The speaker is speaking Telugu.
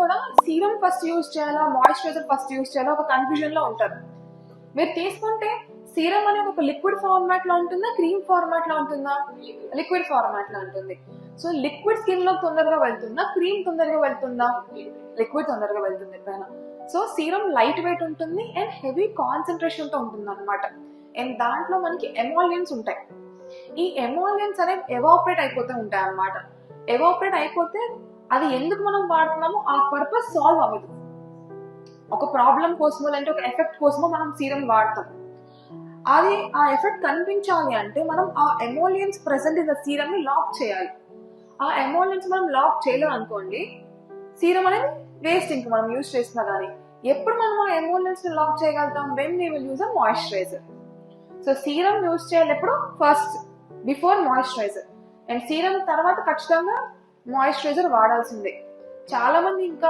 కూడా సీరం ఫస్ట్ యూజ్ చేయాలా మాయిశ్చరైజర్ ఫస్ట్ యూజ్ చేయాలా ఒక కన్ఫ్యూజన్ లో ఉంటారు. మీరు తీసుకుంటే సీరం అనేది ఒక లిక్విడ్ ఫార్మాట్ లో ఉంటుందా, క్రీమ్ ఫార్మాట్ లో ఉంటుందా? లిక్విడ్ ఫార్మాట్ లో ఉంటుంది. సో లిక్విడ్ స్కిన్ లో తొందరగా వెళ్తుందా, క్రీమ్ తొందరగా వెళ్తుందా? లిక్విడ్ తొందరగా వెళ్తుంది ఎప్పుడైనా. సో సీరం లైట్ వెయిట్ ఉంటుంది అండ్ హెవీ కాన్సన్ట్రేషన్ తో ఉంటుంది అనమాట. అండ్ దాంట్లో మనకి ఎమాలియన్స్ ఉంటాయి. ఈ ఎమాలియన్స్ అనేవి ఎవాపరేట్ అయిపోతూ ఉంటాయి అన్నమాట. ఎవాపరేట్ అయిపోతే అది ఎందుకు మనం వాడుతున్నామో ఆ పర్పస్ సాల్వ్ అవ్వదు. ఒక ప్రాబ్లం కోసమో లేదంటే ఒక ఎఫెక్ట్ కోసమో మనం సీరం వాడతాం. అది ఆ ఎఫెక్ట్ కనిపించాలి అంటే మనం ఆ ఎమోలియన్స్ ప్రెసెంట్ ఇన్ ద సీరం ని లాక్ చేయాలి. ఆ ఎమోలియన్స్ మనం లాక్ చేయలేం అనుకోండి, సీరం అనేది వేస్ట్. ఇంకా మనం యూజ్ చేసినా కానీ ఎప్పుడు మనం ఆ ఎమోలియన్స్ ని లాక్ చేయగలుగుతాం? When we will use a moisturiser. So serum use చేయాలి ఎప్పుడు? First before moisturiser. And serum తర్వాత ఖచ్చితంగా మాయిశ్చరైజర్ వాడాల్సిందే. చాలా మంది ఇంకా